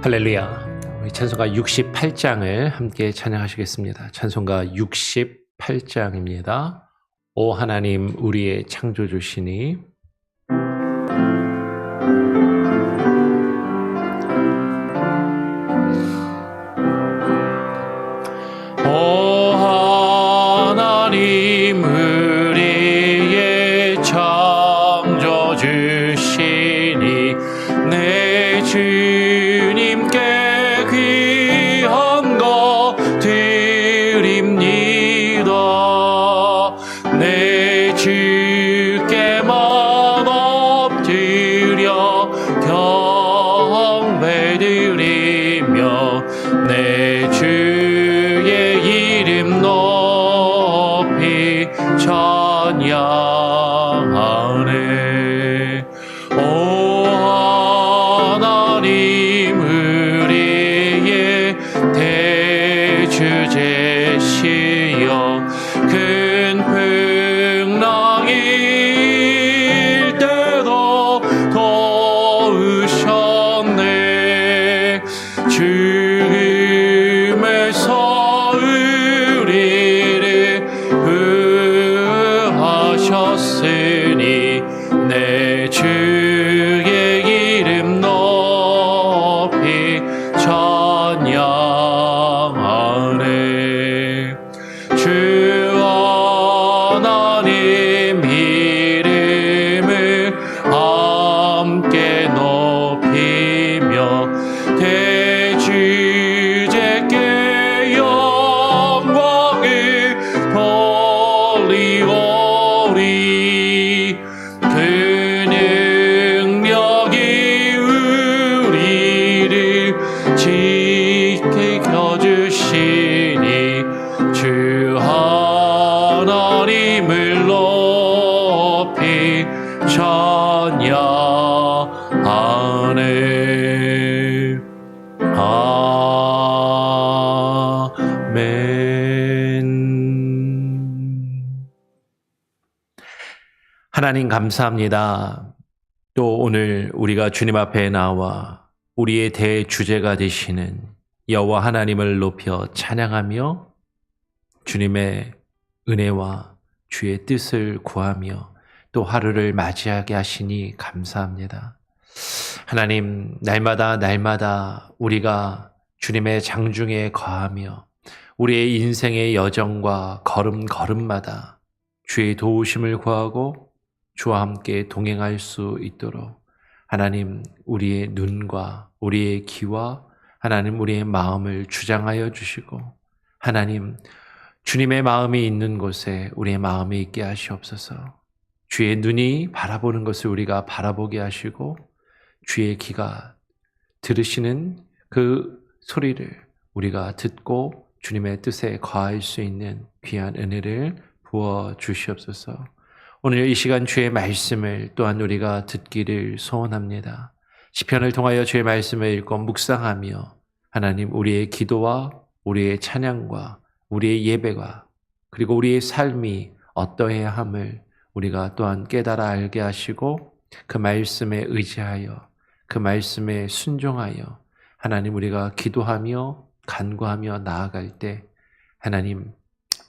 할렐루야. 우리 찬송가 68장을 함께 찬양하시겠습니다. 찬송가 68장입니다. 오 하나님 우리의 창조주시니 오 하나님 우리의 창조주시니 내 주님께 귀한 것 드립니다. 내 주께만 엎드려 경배드리며 내 주의 이름 높이 찬양하네. 오 하나님 우리의 대주제시여 큰 풍랑일 때도 도우셨네. 죽음에서 우리를 구하셨으니 내 주의 이름 높이 찬양하네. 주 하나님 이름을 함께 높이며 대주제께 영광을 돌리오리. 그 능력이 우리를 지켜주시니 주 하나님을 높이 찬양하네. 아멘. 하나님 감사합니다. 또 오늘 우리가 주님 앞에 나와 우리의 대주제가 되시는 여호와 하나님을 높여 찬양하며 주님의 은혜와 주의 뜻을 구하며 또 하루를 맞이하게 하시니 감사합니다. 하나님, 날마다 우리가 주님의 장중에 거하며 우리의 인생의 여정과 걸음마다 주의 도우심을 구하고 주와 함께 동행할 수 있도록 하나님 우리의 눈과 우리의 귀와 하나님 우리의 마음을 주장하여 주시고 하나님 주님의 마음이 있는 곳에 우리의 마음이 있게 하시옵소서. 주의 눈이 바라보는 것을 우리가 바라보게 하시고 주의 귀가 들으시는 그 소리를 우리가 듣고 주님의 뜻에 거할 수 있는 귀한 은혜를 부어 주시옵소서. 오늘 이 시간 주의 말씀을 또한 우리가 듣기를 소원합니다. 시편을 통하여 주의 말씀을 읽고 묵상하며 하나님 우리의 기도와 우리의 찬양과 우리의 예배가 그리고 우리의 삶이 어떠해야 함을 우리가 또한 깨달아 알게 하시고 그 말씀에 의지하여 그 말씀에 순종하여 하나님 우리가 기도하며 간구하며 나아갈 때 하나님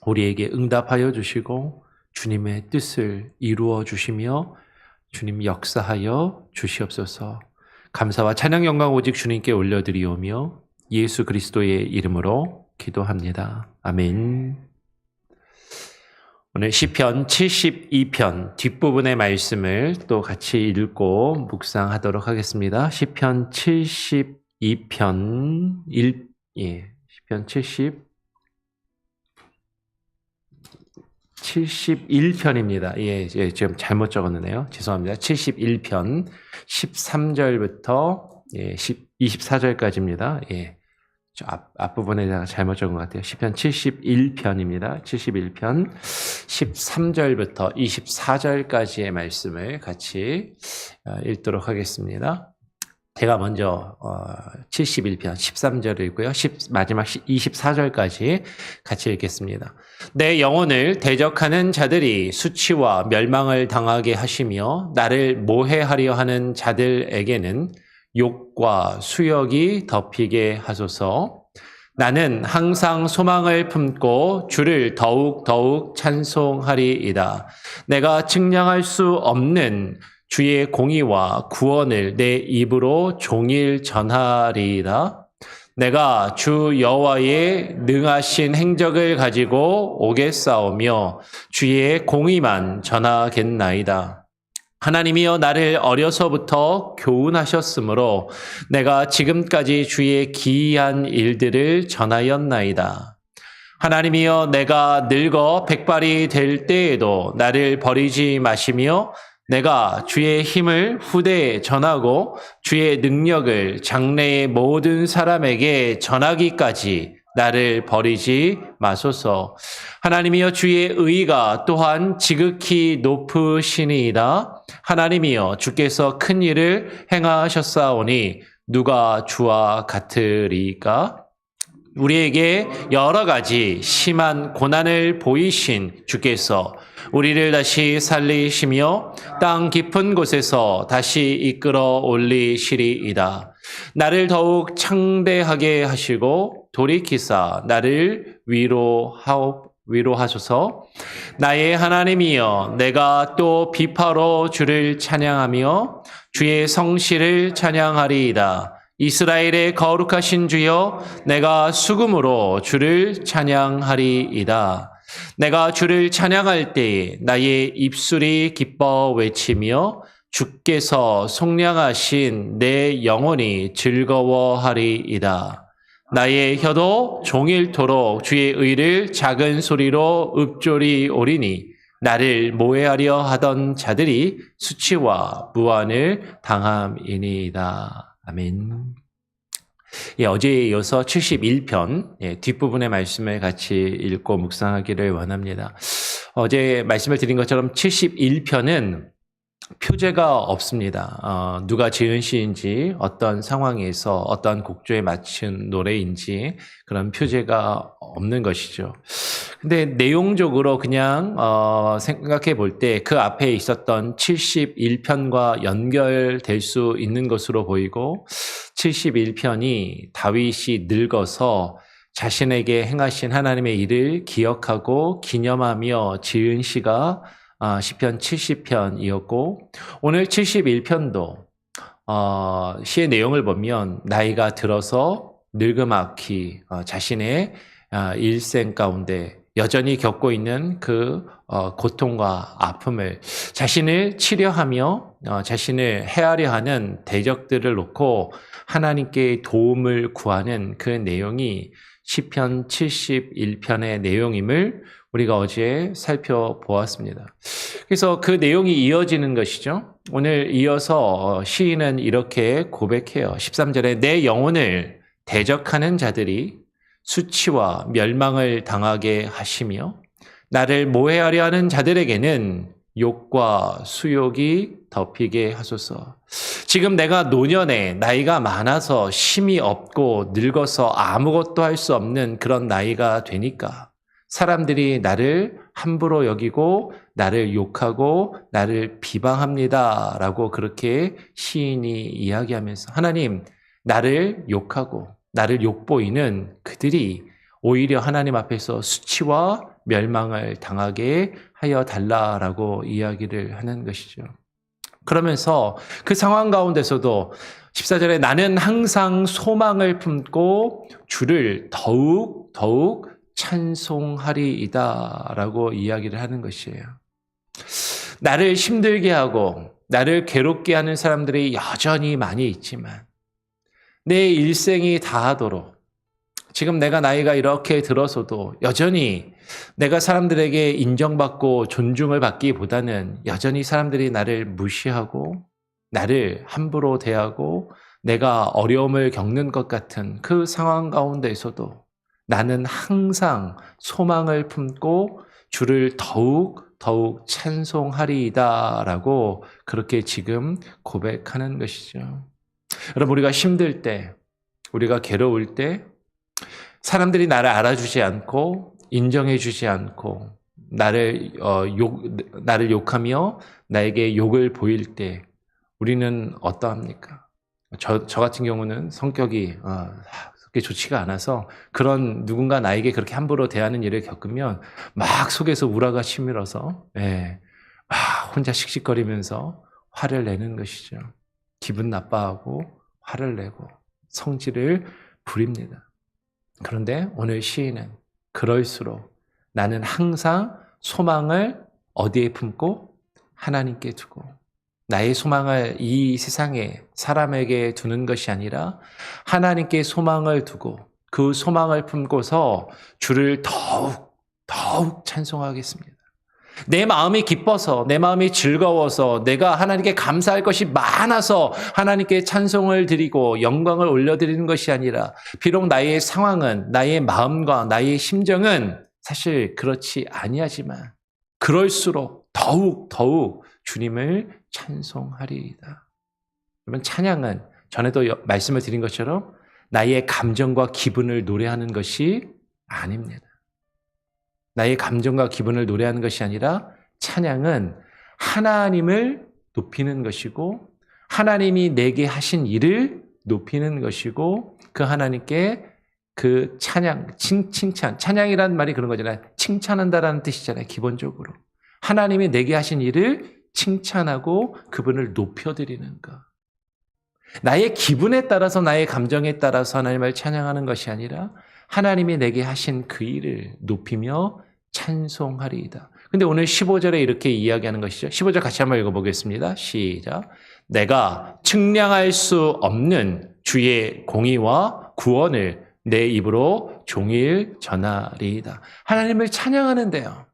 우리에게 응답하여 주시고 주님의 뜻을 이루어 주시며 주님 역사하여 주시옵소서. 감사와 찬양 영광 오직 주님께 올려드리오며 예수 그리스도의 이름으로 기도합니다. 아멘. 오늘 시편 72편 뒷부분의 말씀을 또 같이 읽고 묵상하도록 하겠습니다. 시편 72편 시편 71편입니다. 지금 잘못 적었네요. 죄송합니다. 71편 13절부터 24절까지입니다. 저 앞부분에다가 잘못 적은 것 같아요. 시편 71편입니다. 71편 13절부터 24절까지의 말씀을 같이 읽도록 하겠습니다. 제가 먼저 71편 13절을 읽고요. 마지막 24절까지 같이 읽겠습니다. 내 영혼을 대적하는 자들이 수치와 멸망을 당하게 하시며 나를 모해하려 하는 자들에게는 욕과 수욕이 덮이게 하소서. 나는 항상 소망을 품고 주를 더욱 찬송하리이다. 내가 측량할 수 없는 주의 공의와 구원을 내 입으로 종일 전하리이다. 내가 주 여호와의 능하신 행적을 가지고 오겠사오며 주의 공의만 전하겠나이다. 하나님이여 나를 어려서부터 교훈하셨으므로 내가 지금까지 주의 기이한 일들을 전하였나이다. 하나님이여 내가 늙어 백발이 될 때에도 나를 버리지 마시며 내가 주의 힘을 후대에 전하고 주의 능력을 장래의 모든 사람에게 전하기까지 나를 버리지 마소서. 하나님이여 주의 의가 또한 지극히 높으시니이다. 하나님이여 주께서 큰 일을 행하셨사오니 누가 주와 같으리까? 우리에게 여러 가지 심한 고난을 보이신 주께서 우리를 다시 살리시며 땅 깊은 곳에서 다시 이끌어 올리시리이다. 나를 더욱 창대하게 하시고 돌이키사 나를 위로하소서. 나의 하나님이여 내가 또 비파로 주를 찬양하며 주의 성실을 찬양하리이다. 이스라엘의 거룩하신 주여 내가 수금으로 주를 찬양하리이다. 내가 주를 찬양할 때에 나의 입술이 기뻐 외치며 주께서 속량하신 내 영혼이 즐거워하리이다. 나의 혀도 종일토록 주의 의를 작은 소리로 읊조리오리니 나를 모해하려 하던 자들이 수치와 무한을 당함이니이다. 아멘. 어제에 이어서 71편 뒷부분의 말씀을 같이 읽고 묵상하기를 원합니다. 어제 말씀을 드린 것처럼 71편은 표제가 없습니다. 누가 지은 시인지, 어떤 상황에서 어떤 곡조에 맞춘 노래인지 그런 표제가 없는 것이죠. 근데 내용적으로 그냥 생각해 볼 때 그 앞에 있었던 71편과 연결될 수 있는 것으로 보이고 71편이 다윗이 늙어서 자신에게 행하신 하나님의 일을 기억하고 기념하며 지은 시가 시편 70편이었고 오늘 71편도 시의 내용을 보면 나이가 들어서 늙음악히 자신의 일생 가운데 여전히 겪고 있는 그 고통과 아픔을 자신을 치료하며 자신을 헤아려 하는 대적들을 놓고 하나님께 도움을 구하는 그 내용이 시편 71편의 내용임을 우리가 어제 살펴보았습니다. 그래서 그 내용이 이어지는 것이죠. 오늘 이어서 시인은 이렇게 고백해요. 13절에 내 영혼을 대적하는 자들이 수치와 멸망을 당하게 하시며 나를 모해하려 하는 자들에게는 욕과 수욕이 덮이게 하소서. 지금 내가 노년에 나이가 많아서 힘이 없고 늙어서 아무것도 할 수 없는 그런 나이가 되니까 사람들이 나를 함부로 여기고 나를 욕하고 나를 비방합니다. 라고 그렇게 시인이 이야기하면서 하나님 나를 욕하고 나를 욕보이는 그들이 오히려 하나님 앞에서 수치와 멸망을 당하게 하여 달라라고 이야기를 하는 것이죠. 그러면서 그 상황 가운데서도 14절에 나는 항상 소망을 품고 주를 더욱 찬송하리이다 라고 이야기를 하는 것이에요. 나를 힘들게 하고 나를 괴롭게 하는 사람들이 여전히 많이 있지만 내 일생이 다하도록 지금 내가 나이가 이렇게 들어서도 여전히 내가 사람들에게 인정받고 존중을 받기보다는 여전히 사람들이 나를 무시하고 나를 함부로 대하고 내가 어려움을 겪는 것 같은 그 상황 가운데에서도 나는 항상 소망을 품고 주를 더욱 찬송하리이다 라고 그렇게 지금 고백하는 것이죠. 여러분 우리가 힘들 때 우리가 괴로울 때 사람들이 나를 알아주지 않고 인정해주지 않고 나를 욕하며 나에게 욕을 보일 때 우리는 어떠합니까? 저 같은 경우는 성격이 그렇게 좋지가 않아서 그런 누군가 나에게 그렇게 함부로 대하는 일을 겪으면 막 속에서 우라가 치밀어서 막 혼자 씩씩거리면서 화를 내는 것이죠. 기분 나빠하고 화를 내고 성질을 부립니다. 그런데 오늘 시인은 그럴수록 나는 항상 소망을 어디에 품고 하나님께 두고 나의 소망을 이 세상에 사람에게 두는 것이 아니라 하나님께 소망을 두고 그 소망을 품고서 주를 더욱 찬송하겠습니다. 내 마음이 기뻐서 내 마음이 즐거워서 내가 하나님께 감사할 것이 많아서 하나님께 찬송을 드리고 영광을 올려드리는 것이 아니라 비록 나의 상황은 나의 마음과 나의 심정은 사실 그렇지 아니하지만 그럴수록 더욱 주님을 찬송하리이다. 여러분 찬양은 전에도 말씀을 드린 것처럼 나의 감정과 기분을 노래하는 것이 아닙니다. 나의 감정과 기분을 노래하는 것이 아니라 찬양은 하나님을 높이는 것이고 하나님이 내게 하신 일을 높이는 것이고 그 하나님께 그 찬양, 칭찬, 찬양이라는 말이 그런 거잖아요. 칭찬한다라는 뜻이잖아요. 기본적으로. 하나님이 내게 하신 일을 칭찬하고 그분을 높여드리는 것. 나의 기분에 따라서 나의 감정에 따라서 하나님을 찬양하는 것이 아니라 하나님이 내게 하신 그 일을 높이며 찬송하리이다. 근데 오늘 15절에 이렇게 이야기하는 것이죠. 15절 같이 한번 읽어보겠습니다. 시작. 내가 측량할 수 없는 주의 공의와 구원을 내 입으로 종일 전하리이다. 하나님을 찬양하는데요.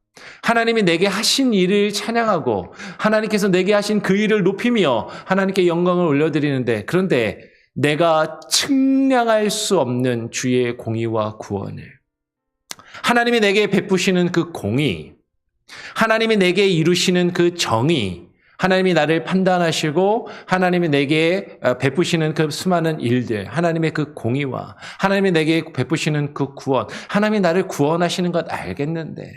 하나님이 내게 하신 일을 찬양하고 하나님께서 내게 하신 그 일을 높이며 하나님께 영광을 올려드리는데 그런데 내가 측량할 수 없는 주의 공의와 구원을 하나님이 내게 베푸시는 그 공의, 하나님이 내게 이루시는 그 정의, 하나님이 나를 판단하시고 하나님이 내게 베푸시는 그 수많은 일들, 하나님의 그 공의와 하나님이 내게 베푸시는 그 구원, 하나님이 나를 구원하시는 것 알겠는데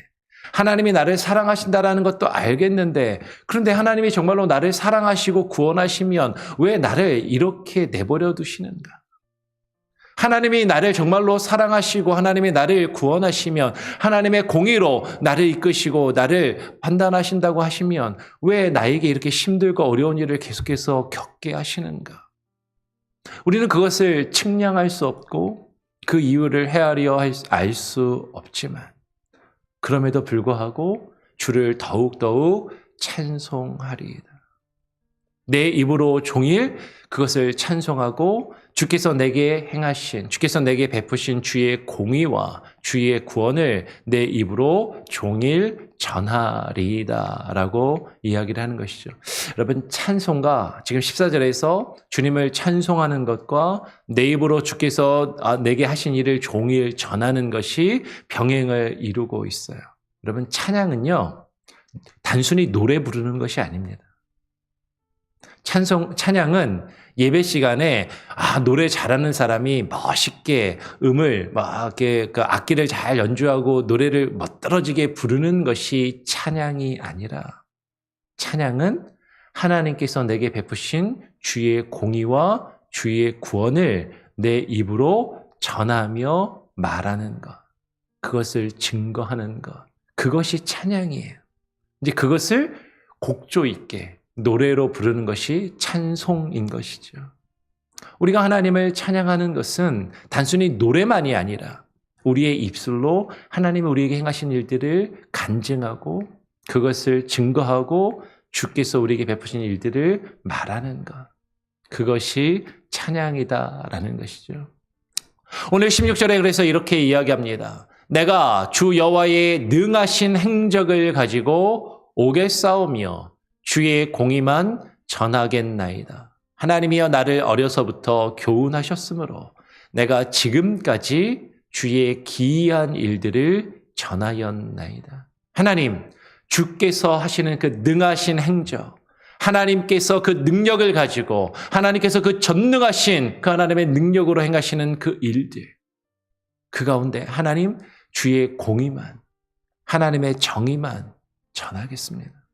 하나님이 나를 사랑하신다라는 것도 알겠는데 그런데 하나님이 정말로 나를 사랑하시고 구원하시면 왜 나를 이렇게 내버려 두시는가? 하나님이 나를 정말로 사랑하시고 하나님이 나를 구원하시면 하나님의 공의로 나를 이끄시고 나를 판단하신다고 하시면 왜 나에게 이렇게 힘들고 어려운 일을 계속해서 겪게 하시는가? 우리는 그것을 측량할 수 없고 그 이유를 헤아려 알 수 없지만 그럼에도 불구하고 주를 더욱 찬송하리이다. 내 입으로 종일 그것을 찬송하고 주께서 내게 행하신, 주께서 내게 베푸신 주의 공의와 주의 구원을 내 입으로 종일 전하리이다 라고 이야기를 하는 것이죠. 여러분 찬송가 지금 14절에서 주님을 찬송하는 것과 내 입으로 주께서 내게 하신 일을 종일 전하는 것이 병행을 이루고 있어요. 여러분 찬양은요 단순히 노래 부르는 것이 아닙니다. 찬양은 예배 시간에 노래 잘하는 사람이 멋있게 음을 막 이렇게 그 악기를 잘 연주하고 노래를 멋들어지게 부르는 것이 찬양이 아니라 찬양은 하나님께서 내게 베푸신 주의 공의와 주의 구원을 내 입으로 전하며 말하는 것, 그것을 증거하는 것, 그것이 찬양이에요. 이제 그것을 곡조 있게 노래로 부르는 것이 찬송인 것이죠. 우리가 하나님을 찬양하는 것은 단순히 노래만이 아니라 우리의 입술로 하나님이 우리에게 행하신 일들을 간증하고 그것을 증거하고 주께서 우리에게 베푸신 일들을 말하는 것. 그것이 찬양이다라는 것이죠. 오늘 16절에 그래서 이렇게 이야기합니다. 내가 주 여호와의 능하신 행적을 가지고 오겠사오며 주의 공의만 전하겠나이다. 하나님이여 나를 어려서부터 교훈하셨으므로 내가 지금까지 주의 기이한 일들을 전하였나이다. 하나님, 주께서 하시는 그 능하신 행적, 하나님께서 그 능력을 가지고 하나님께서 그 전능하신 그 하나님의 능력으로 행하시는 그 일들, 그 가운데 하나님 주의 공의만, 하나님의 정의만 전하겠습니다.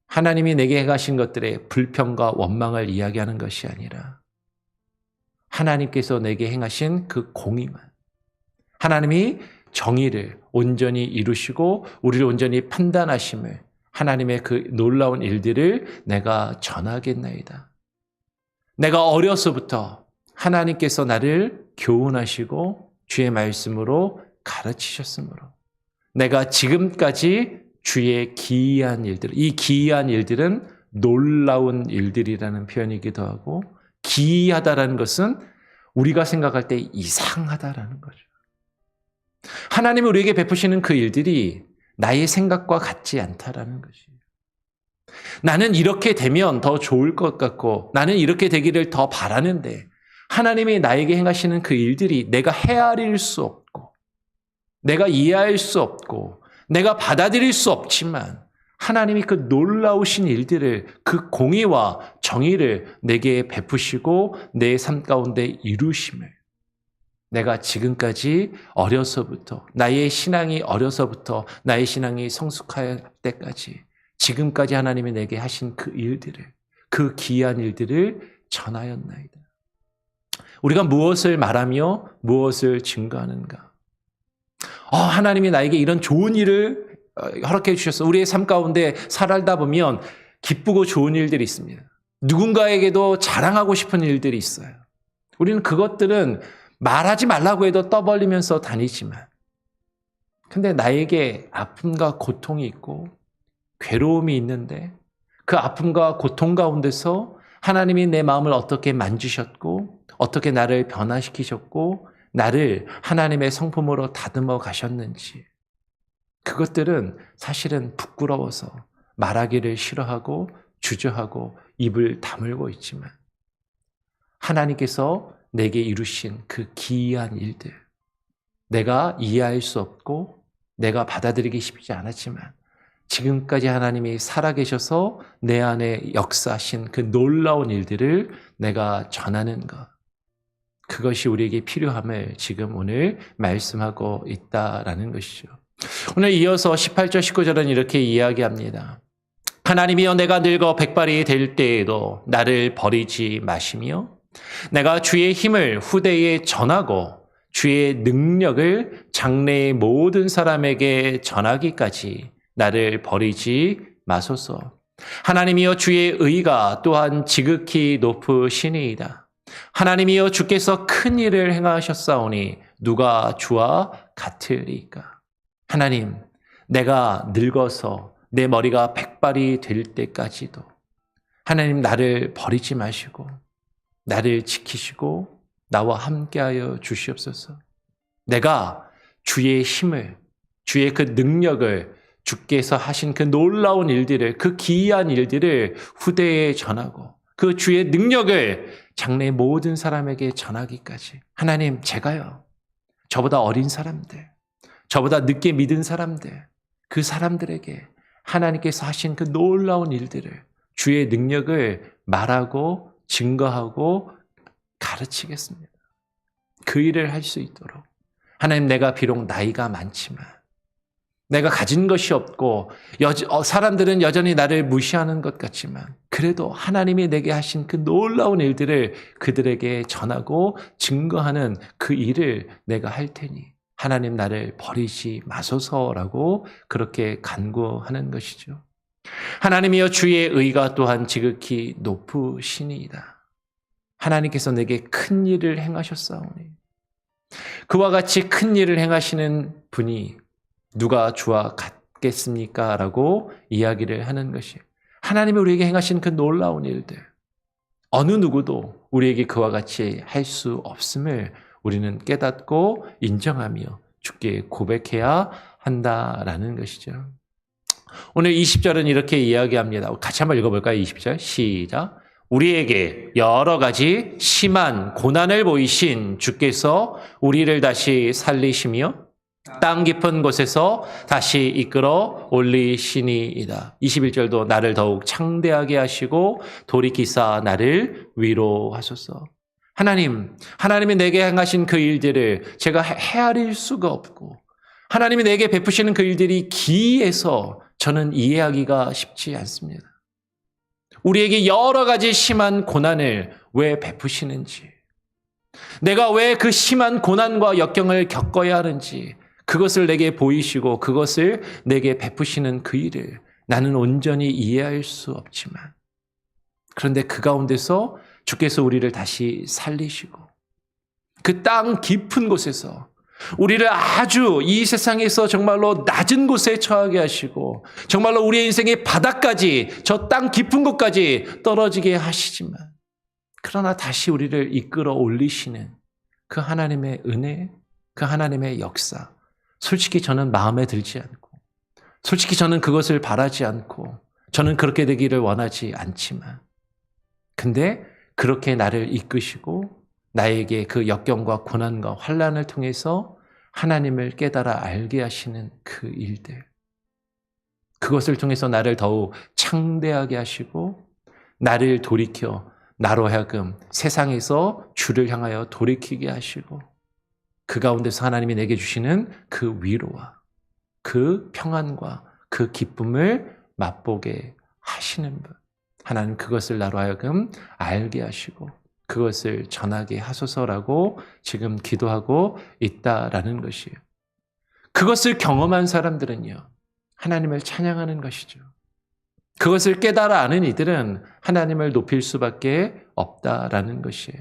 하나님이 내게 행하신 것들의 불평과 원망을 이야기하는 것이 아니라 하나님께서 내게 행하신 그 공의만, 하나님이 정의를 온전히 이루시고 우리를 온전히 판단하심을, 하나님의 그 놀라운 일들을 내가 전하겠나이다. 내가 어려서부터 하나님께서 나를 교훈하시고 주의 말씀으로 가르치셨으므로 내가 지금까지 주의 기이한 일들, 이 기이한 일들은 놀라운 일들이라는 표현이기도 하고, 기이하다라는 것은 우리가 생각할 때 이상하다라는 거죠. 하나님이 우리에게 베푸시는 그 일들이 나의 생각과 같지 않다라는 것이에요. 나는 이렇게 되면 더 좋을 것 같고 나는 이렇게 되기를 더 바라는데, 하나님이 나에게 행하시는 그 일들이 내가 헤아릴 수 없고 내가 이해할 수 없고 내가 받아들일 수 없지만, 하나님이 그 놀라우신 일들을, 그 공의와 정의를 내게 베푸시고 내 삶 가운데 이루심을, 내가 지금까지 어려서부터, 나의 신앙이 어려서부터 나의 신앙이 성숙할 때까지 지금까지 하나님이 내게 하신 그 일들을, 그 기이한 일들을 전하였나이다. 우리가 무엇을 말하며 무엇을 증거하는가? 하나님이 나에게 이런 좋은 일을 허락해 주셨어. 우리의 삶 가운데 살다 보면 기쁘고 좋은 일들이 있습니다. 누군가에게도 자랑하고 싶은 일들이 있어요. 우리는 그것들은 말하지 말라고 해도 떠벌리면서 다니지만, 근데 나에게 아픔과 고통이 있고 괴로움이 있는데, 그 아픔과 고통 가운데서 하나님이 내 마음을 어떻게 만지셨고 어떻게 나를 변화시키셨고 나를 하나님의 성품으로 다듬어 가셨는지, 그것들은 사실은 부끄러워서 말하기를 싫어하고 주저하고 입을 다물고 있지만, 하나님께서 내게 이루신 그 기이한 일들, 내가 이해할 수 없고 내가 받아들이기 쉽지 않았지만 지금까지 하나님이 살아계셔서 내 안에 역사하신 그 놀라운 일들을 내가 전하는 것, 그것이 우리에게 필요함을 지금 오늘 말씀하고 있다라는 것이죠. 오늘 이어서 18절 19절은 이렇게 이야기합니다. 하나님이여, 내가 늙어 백발이 될 때에도 나를 버리지 마시며 내가 주의 힘을 후대에 전하고 주의 능력을 장래의 모든 사람에게 전하기까지 나를 버리지 마소서. 하나님이여, 주의 의가 또한 지극히 높으시니이다. 하나님이여, 주께서 큰 일을 행하셨사오니 누가 주와 같으리까? 하나님, 내가 늙어서 내 머리가 백발이 될 때까지도 하나님 나를 버리지 마시고 나를 지키시고 나와 함께하여 주시옵소서. 내가 주의 힘을, 주의 그 능력을, 주께서 하신 그 놀라운 일들을, 그 기이한 일들을 후대에 전하고 그 주의 능력을 장래 모든 사람에게 전하기까지, 하나님, 제가요, 저보다 어린 사람들, 저보다 늦게 믿은 사람들, 그 사람들에게 하나님께서 하신 그 놀라운 일들을, 주의 능력을 말하고 증거하고 가르치겠습니다. 그 일을 할 수 있도록 하나님, 내가 비록 나이가 많지만, 내가 가진 것이 없고 사람들은 여전히 나를 무시하는 것 같지만, 그래도 하나님이 내게 하신 그 놀라운 일들을 그들에게 전하고 증거하는 그 일을 내가 할 테니 하나님, 나를 버리지 마소서라고 그렇게 간구하는 것이죠. 하나님이여, 주의 의가 또한 지극히 높으시니이다. 하나님께서 내게 큰 일을 행하셨사오니 그와 같이 큰 일을 행하시는 분이 누가 주와 같겠습니까? 라고 이야기를 하는 것이, 하나님이 우리에게 행하신 그 놀라운 일들, 어느 누구도 우리에게 그와 같이 할 수 없음을 우리는 깨닫고 인정하며 주께 고백해야 한다라는 것이죠. 오늘 20절은 이렇게 이야기합니다. 같이 한번 읽어볼까요? 20절 시작. 우리에게 여러 가지 심한 고난을 보이신 주께서 우리를 다시 살리시며 땅 깊은 곳에서 다시 이끌어 올리시니이다. 21절도 나를 더욱 창대하게 하시고 돌이키사 나를 위로하소서. 하나님이 내게 행하신 그 일들을 제가 헤아릴 수가 없고, 하나님이 내게 베푸시는 그 일들이 기이해서 저는 이해하기가 쉽지 않습니다. 우리에게 여러 가지 심한 고난을 왜 베푸시는지, 내가 왜 그 심한 고난과 역경을 겪어야 하는지 그것을 내게 보이시고 그것을 내게 베푸시는 그 일을 나는 온전히 이해할 수 없지만 그런데 그 가운데서 주께서 우리를 다시 살리시고 그 땅 깊은 곳에서 우리를 아주 이 세상에서 정말로 낮은 곳에 처하게 하시고 정말로 우리의 인생의 바닥까지 저 땅 깊은 곳까지 떨어지게 하시지만 그러나 다시 우리를 이끌어 올리시는 그 하나님의 은혜, 그 하나님의 역사 솔직히 저는 마음에 들지 않고 솔직히 저는 그것을 바라지 않고 저는 그렇게 되기를 원하지 않지만 근데 그렇게 나를 이끄시고 나에게 그 역경과 고난과 환난을 통해서 하나님을 깨달아 알게 하시는 그 일들 그것을 통해서 나를 더욱 창대하게 하시고 나를 돌이켜 나로 하여금 세상에서 주를 향하여 돌이키게 하시고 그 가운데서 하나님이 내게 주시는 그 위로와 그 평안과 그 기쁨을 맛보게 하시는 분 하나님 그것을 나로 하여금 알게 하시고 그것을 전하게 하소서라고 지금 기도하고 있다라는 것이에요. 그것을 경험한 사람들은요. 하나님을 찬양하는 것이죠. 그것을 깨달아 아는 이들은 하나님을 높일 수밖에 없다라는 것이에요.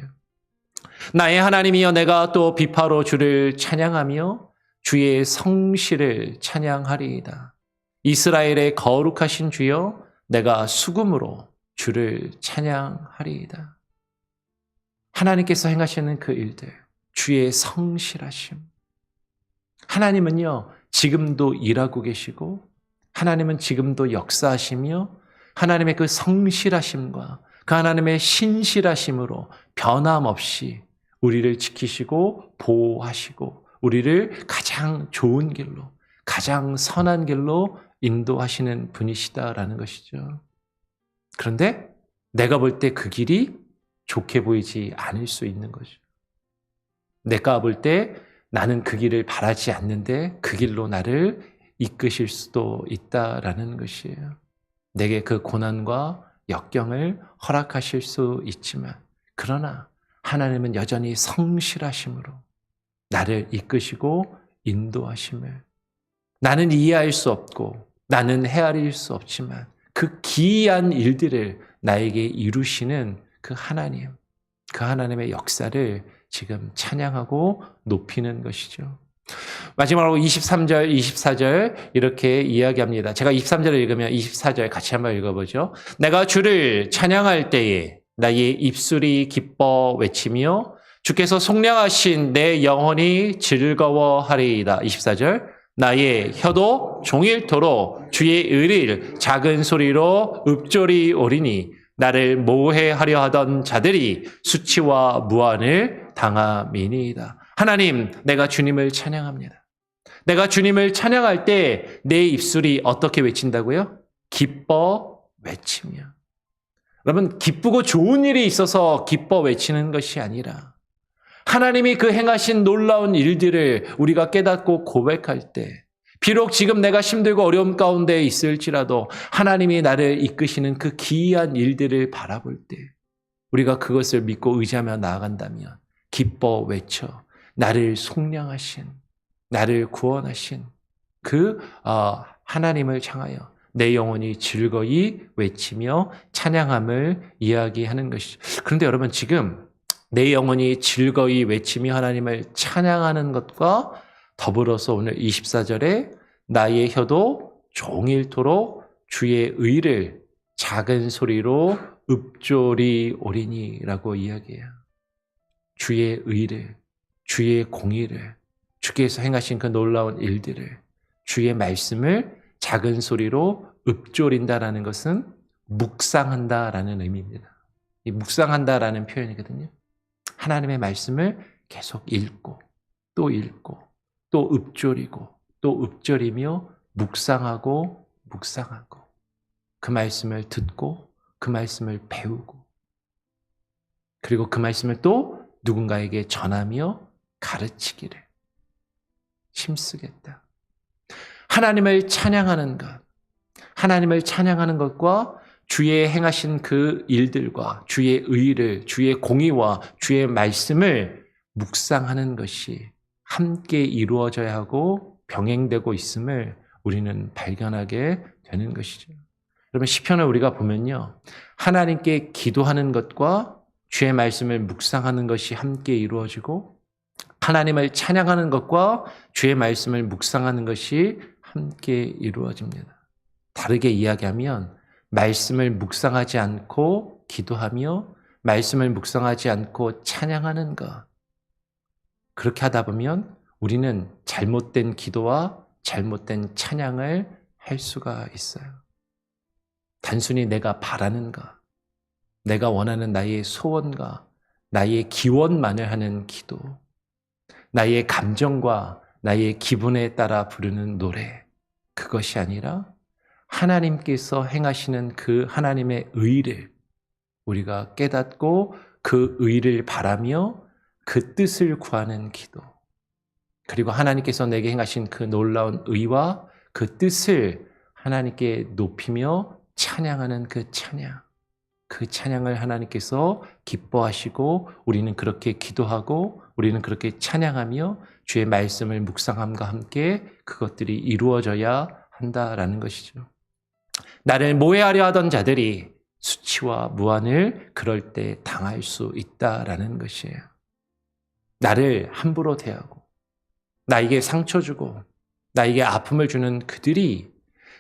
나의 하나님이여 내가 또 비파로 주를 찬양하며 주의 성실을 찬양하리이다. 이스라엘의 거룩하신 주여 내가 수금으로 주를 찬양하리이다. 하나님께서 행하시는 그 일들, 주의 성실하심. 하나님은요, 지금도 일하고 계시고, 하나님은 지금도 역사하시며, 하나님의 그 성실하심과 그 하나님의 신실하심으로 변함없이 우리를 지키시고, 보호하시고, 우리를 가장 좋은 길로, 가장 선한 길로 인도하시는 분이시다라는 것이죠. 그런데 내가 볼 때 그 길이 좋게 보이지 않을 수 있는 거죠. 내가 볼 때 나는 그 길을 바라지 않는데 그 길로 나를 이끄실 수도 있다라는 것이에요. 내게 그 고난과 역경을 허락하실 수 있지만 그러나 하나님은 여전히 성실하심으로 나를 이끄시고 인도하심을 나는 이해할 수 없고 나는 헤아릴 수 없지만 그 기이한 일들을 나에게 이루시는 그 하나님, 그 하나님의 역사를 지금 찬양하고 높이는 것이죠. 마지막으로 23절, 24절 이렇게 이야기합니다. 제가 23절을 읽으면 24절 같이 한번 읽어보죠. 내가 주를 찬양할 때에 나의 입술이 기뻐 외치며 주께서 속량하신 내 영혼이 즐거워하리이다. 24절 나의 혀도 종일토록 주의 의를 작은 소리로 읊조리 오리니 나를 모해하려 하던 자들이 수치와 무한을 당함이니이다. 하나님, 내가 주님을 찬양합니다. 내가 주님을 찬양할 때 내 입술이 어떻게 외친다고요? 기뻐 외치며. 여러분, 기쁘고 좋은 일이 있어서 기뻐 외치는 것이 아니라 하나님이 그 행하신 놀라운 일들을 우리가 깨닫고 고백할 때 비록 지금 내가 힘들고 어려움 가운데 있을지라도 하나님이 나를 이끄시는 그 기이한 일들을 바라볼 때 우리가 그것을 믿고 의지하며 나아간다면 기뻐 외쳐 나를 속량하신 나를 구원하신 그 하나님을 향하여 내 영혼이 즐거이 외치며 찬양함을 이야기하는 것이죠. 그런데 여러분 지금 내 영혼이 즐거이 외치며 하나님을 찬양하는 것과 더불어서 오늘 24절에 나의 혀도 종일토록 주의 의를 작은 소리로 읊조리 오리니라고 이야기해요. 주의 의를, 주의 공의를, 주께서 행하신 그 놀라운 일들을, 주의 말씀을 작은 소리로 읊조린다라는 것은 묵상한다라는 의미입니다. 이 묵상한다라는 표현이거든요. 하나님의 말씀을 계속 읽고 또 읊조리고 또 읊조리며 묵상하고 그 말씀을 듣고 그 말씀을 배우고 그리고 그 말씀을 또 누군가에게 전하며 가르치기를 힘쓰겠다. 하나님을 찬양하는 것, 하나님을 찬양하는 것과 주의 행하신 그 일들과 주의 의를, 주의 공의와 주의 말씀을 묵상하는 것이 함께 이루어져야 하고 병행되고 있음을 우리는 발견하게 되는 것이죠. 여러분, 시편을 우리가 보면요, 하나님께 기도하는 것과 주의 말씀을 묵상하는 것이 함께 이루어지고, 하나님을 찬양하는 것과 주의 말씀을 묵상하는 것이 함께 이루어집니다. 다르게 이야기하면 말씀을 묵상하지 않고 기도하며 말씀을 묵상하지 않고 찬양하는 것, 그렇게 하다 보면 우리는 잘못된 기도와 잘못된 찬양을 할 수가 있어요. 단순히 내가 바라는 것, 내가 원하는 나의 소원과 나의 기원만을 하는 기도, 나의 감정과 나의 기분에 따라 부르는 노래, 그것이 아니라 하나님께서 행하시는 그 하나님의 의를 우리가 깨닫고 그 의를 바라며 그 뜻을 구하는 기도, 그리고 하나님께서 내게 행하신 그 놀라운 의와 그 뜻을 하나님께 높이며 찬양하는 그 찬양, 그 찬양을 하나님께서 기뻐하시고 우리는 그렇게 기도하고 우리는 그렇게 찬양하며 주의 말씀을 묵상함과 함께 그것들이 이루어져야 한다라는 것이죠. 나를 모해하려 하던 자들이 수치와 무한을 그럴 때 당할 수 있다라는 것이에요. 나를 함부로 대하고 나에게 상처 주고 나에게 아픔을 주는 그들이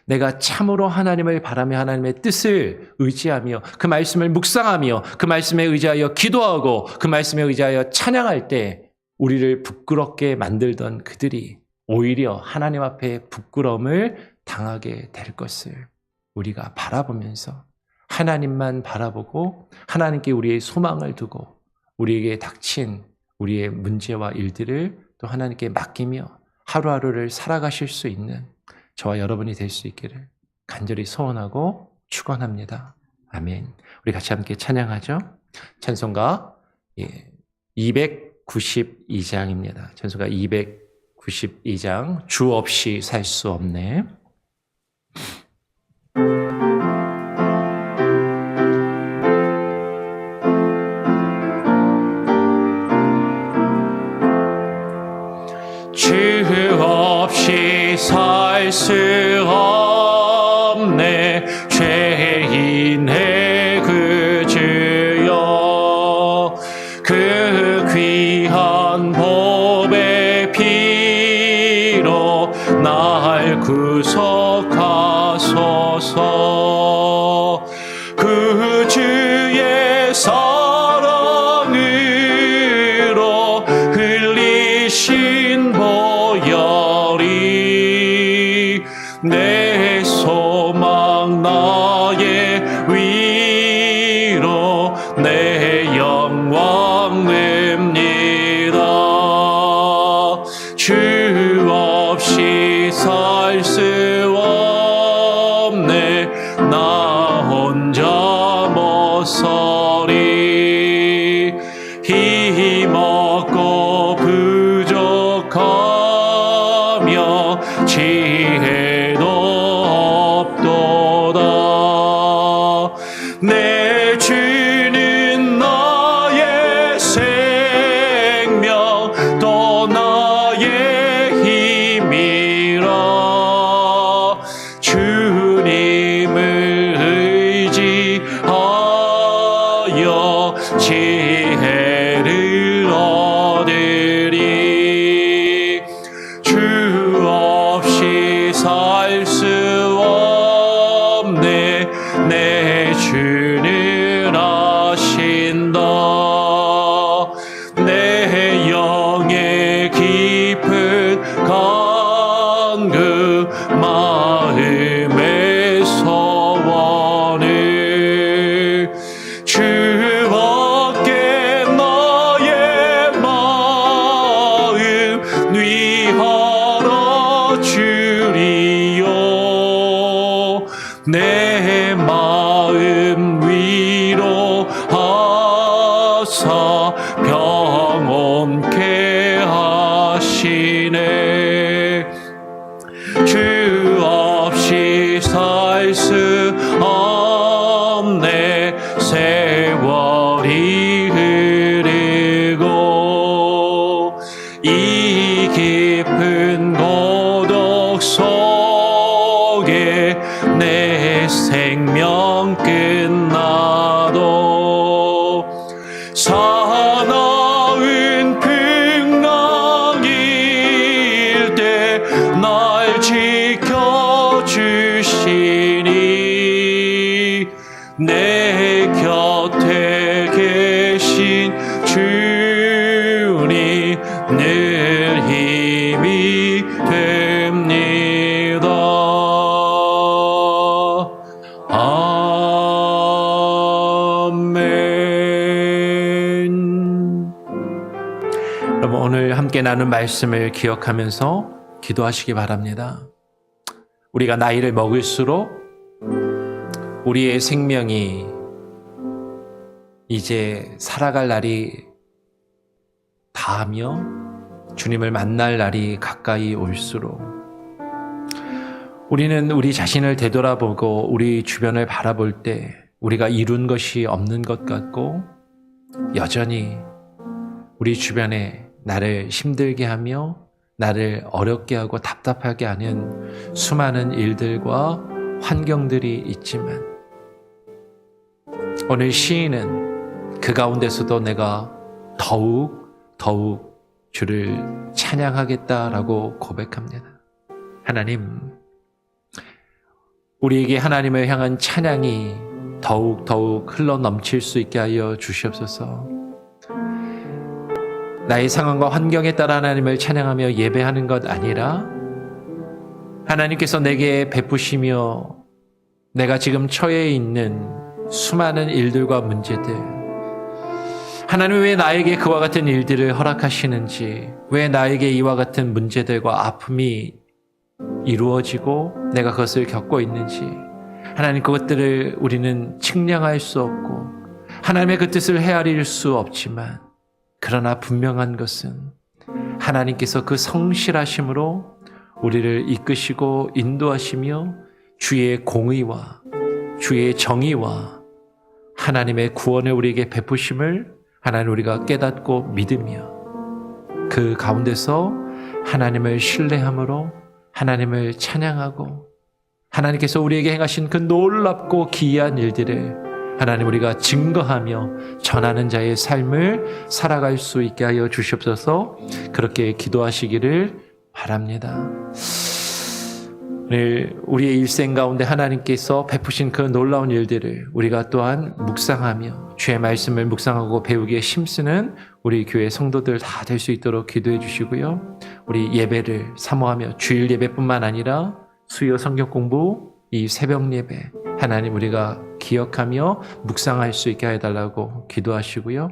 내가 참으로 하나님을 바라며 하나님의 뜻을 의지하며 그 말씀을 묵상하며 그 말씀에 의지하여 기도하고 그 말씀에 의지하여 찬양할 때 우리를 부끄럽게 만들던 그들이 오히려 하나님 앞에 부끄러움을 당하게 될 것을 우리가 바라보면서 하나님만 바라보고 하나님께 우리의 소망을 두고 우리에게 닥친 우리의 문제와 일들을 또 하나님께 맡기며 하루하루를 살아가실 수 있는 저와 여러분이 될 수 있기를 간절히 소원하고 축원합니다. 아멘. 우리 같이 함께 찬양하죠. 찬송가 292장입니다. 찬송가 292장 주 없이 살 수 없네. 주 없이 살 수 없네. 죄인의 그 주여, 그 귀한 보배 피로 날 구속하소서. 그 주의 사랑으로 흘리신 보혈이 내 여러분 오늘 함께 나눈 말씀을 기억하면서 기도하시기 바랍니다. 우리가 나이를 먹을수록 우리의 생명이 이제 살아갈 날이 다하며 주님을 만날 날이 가까이 올수록 우리는 우리 자신을 되돌아보고 우리 주변을 바라볼 때 우리가 이룬 것이 없는 것 같고 여전히 우리 주변에 나를 힘들게 하며 나를 어렵게 하고 답답하게 하는 수많은 일들과 환경들이 있지만 오늘 시인은 그 가운데서도 내가 더욱 주를 찬양하겠다라고 고백합니다. 하나님, 우리에게 하나님을 향한 찬양이 더욱 흘러 넘칠 수 있게 하여 주시옵소서. 나의 상황과 환경에 따라 하나님을 찬양하며 예배하는 것 아니라 하나님께서 내게 베푸시며 내가 지금 처해 있는 수많은 일들과 문제들, 하나님 왜 나에게 그와 같은 일들을 허락하시는지, 왜 나에게 이와 같은 문제들과 아픔이 이루어지고 내가 그것을 겪고 있는지, 하나님 그것들을 우리는 측량할 수 없고 하나님의 그 뜻을 헤아릴 수 없지만, 그러나 분명한 것은 하나님께서 그 성실하심으로 우리를 이끄시고 인도하시며 주의 공의와 주의 정의와 하나님의 구원을 우리에게 베푸심을 하나님 우리가 깨닫고 믿으며 그 가운데서 하나님을 신뢰함으로 하나님을 찬양하고 하나님께서 우리에게 행하신 그 놀랍고 기이한 일들을 하나님 우리가 증거하며 전하는 자의 삶을 살아갈 수 있게 하여 주시옵소서. 그렇게 기도하시기를 바랍니다. 오늘 우리의 일생 가운데 하나님께서 베푸신 그 놀라운 일들을 우리가 또한 묵상하며 주의 말씀을 묵상하고 배우기에 힘쓰는 우리 교회 성도들 다 될 수 있도록 기도해 주시고요. 우리 예배를 사모하며 주일 예배뿐만 아니라 수요 성경 공부, 이 새벽 예배 하나님 우리가 기억하며 묵상할 수 있게 해달라고 기도하시고요.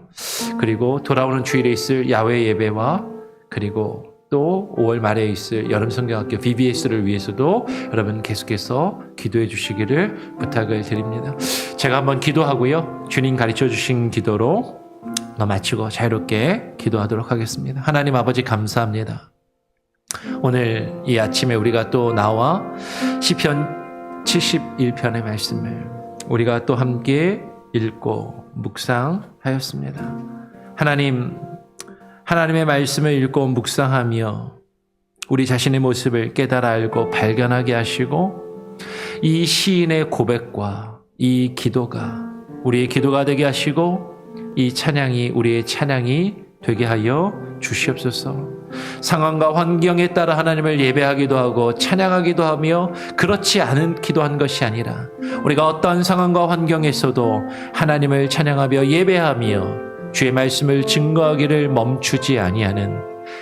그리고 돌아오는 주일에 있을 야외 예배와 그리고 또 5월 말에 있을 여름성경학교 VBS를 위해서도 여러분 계속해서 기도해 주시기를 부탁을 드립니다. 제가 한번 기도하고요. 주님 가르쳐 주신 기도로 마치고 자유롭게 기도하도록 하겠습니다. 하나님 아버지 감사합니다. 오늘 이 아침에 우리가 또 나와 시편 71편의 말씀을 우리가 또 함께 읽고 묵상하였습니다. 하나님의 말씀을 읽고 묵상하며 우리 자신의 모습을 깨달아 알고 발견하게 하시고 이 시인의 고백과 이 기도가 우리의 기도가 되게 하시고 이 찬양이 우리의 찬양이 되게 하여 주시옵소서. 상황과 환경에 따라 하나님을 예배하기도 하고 찬양하기도 하며 그렇지 않은 기도한 것이 아니라 우리가 어떠한 상황과 환경에서도 하나님을 찬양하며 예배하며 주의 말씀을 증거하기를 멈추지 아니하는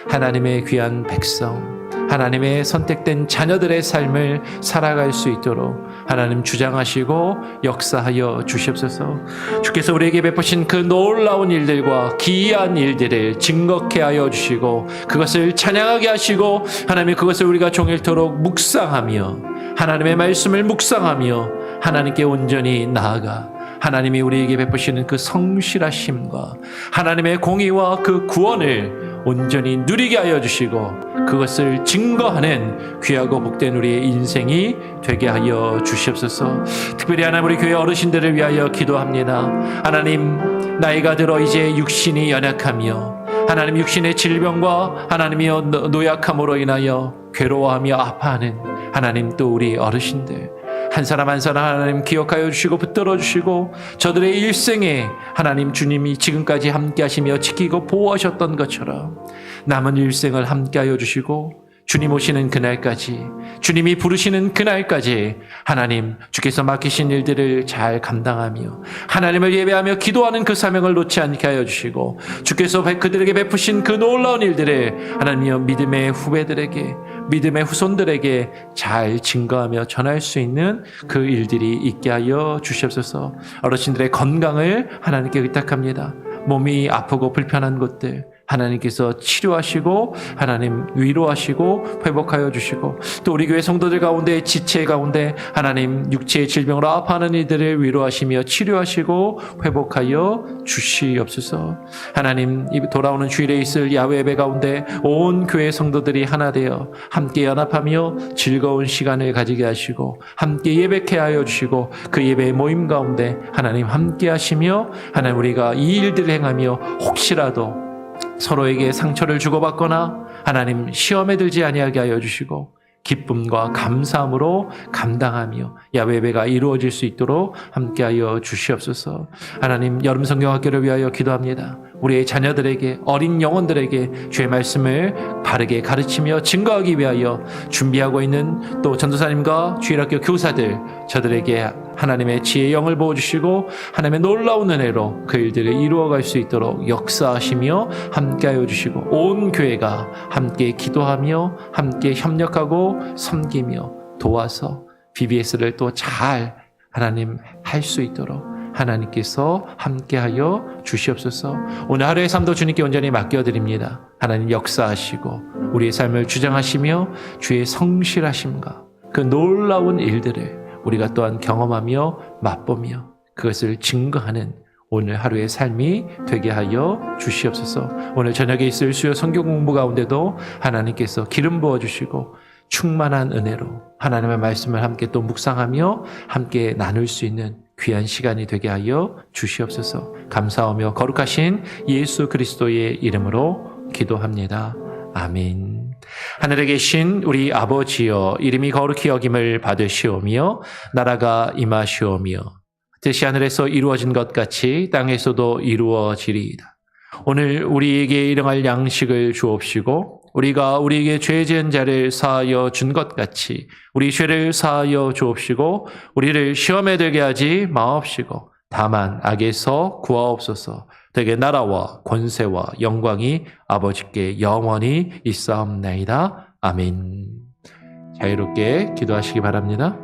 하나님의 귀한 백성, 하나님의 선택된 자녀들의 삶을 살아갈 수 있도록 하나님 주장하시고 역사하여 주시옵소서. 주께서 우리에게 베푸신 그 놀라운 일들과 기이한 일들을 증거케 하여 주시고 그것을 찬양하게 하시고 하나님 그것을 우리가 종일토록 묵상하며 하나님의 말씀을 묵상하며 하나님께 온전히 나아가 하나님이 우리에게 베푸시는 그 성실하심과 하나님의 공의와 그 구원을 온전히 누리게 하여 주시고 그것을 증거하는 귀하고 복된 우리의 인생이 되게 하여 주시옵소서. 특별히 하나님 우리 교회 어르신들을 위하여 기도합니다. 하나님 나이가 들어 이제 육신이 연약하며 하나님 육신의 질병과 하나님이여 노약함으로 인하여 괴로워하며 아파하는 하나님 또 우리 어르신들 한 사람 한 사람 하나님 기억하여 주시고 붙들어 주시고 저들의 일생에 하나님 주님이 지금까지 함께 하시며 지키고 보호하셨던 것처럼 남은 일생을 함께 하여 주시고 주님 오시는 그날까지 주님이 부르시는 그날까지 하나님 주께서 맡기신 일들을 잘 감당하며 하나님을 예배하며 기도하는 그 사명을 놓지 않게 하여 주시고 주께서 그들에게 베푸신 그 놀라운 일들을 하나님이여 믿음의 후배들에게 믿음의 후손들에게 잘 증거하며 전할 수 있는 그 일들이 있게 하여 주시옵소서. 어르신들의 건강을 하나님께 의탁합니다. 몸이 아프고 불편한 곳들 하나님께서 치료하시고 하나님 위로하시고 회복하여 주시고 또 우리 교회 성도들 가운데 지체 가운데 하나님 육체의 질병으로 아파하는 이들을 위로하시며 치료하시고 회복하여 주시옵소서. 하나님 이 돌아오는 주일에 있을 야외 예배 가운데 온 교회 성도들이 하나 되어 함께 연합하며 즐거운 시간을 가지게 하시고 함께 예배케 하여 주시고 그 예배의 모임 가운데 하나님 함께 하시며 하나님 우리가 이 일들을 행하며 혹시라도 서로에게 상처를 주고받거나 하나님 시험에 들지 아니하게 하여 주시고 기쁨과 감사함으로 감당하며 야외 예배가 이루어질 수 있도록 함께하여 주시옵소서. 하나님 여름 성경학교를 위하여 기도합니다. 우리의 자녀들에게 어린 영혼들에게 주의 말씀을 바르게 가르치며 증거하기 위하여 준비하고 있는 또 전도사님과 주일학교 교사들 저들에게 하나님의 지혜의 영을 부어주시고 하나님의 놀라운 은혜로 그 일들을 이루어갈 수 있도록 역사하시며 함께하여 주시고 온 교회가 함께 기도하며 함께 협력하고 섬기며 도와서 BBS를 또 잘 하나님 할 수 있도록 하나님께서 함께하여 주시옵소서. 오늘 하루의 삶도 주님께 온전히 맡겨드립니다. 하나님 역사하시고 우리의 삶을 주장하시며 주의 성실하심과 그 놀라운 일들을 우리가 또한 경험하며 맛보며 그것을 증거하는 오늘 하루의 삶이 되게 하여 주시옵소서. 오늘 저녁에 있을 수요 성경 공부 가운데도 하나님께서 기름 부어주시고 충만한 은혜로 하나님의 말씀을 함께 또 묵상하며 함께 나눌 수 있는 귀한 시간이 되게 하여 주시옵소서. 감사하며 거룩하신 예수 그리스도의 이름으로 기도합니다. 아멘. 하늘에 계신 우리 아버지여 이름이 거룩히 여김을 받으시오며 나라가 임하시오며 뜻이 하늘에서 이루어진 것 같이 땅에서도 이루어지리이다. 오늘 우리에게 일용할 양식을 주옵시고 우리가 우리에게 죄 지은 자를 사하여 준 것 같이 우리 죄를 사하여 주옵시고 우리를 시험에 들게 하지 마옵시고 다만 악에서 구하옵소서. 되게 나라와 권세와 영광이 아버지께 영원히 있사옵나이다. 아멘. 자유롭게 기도하시기 바랍니다.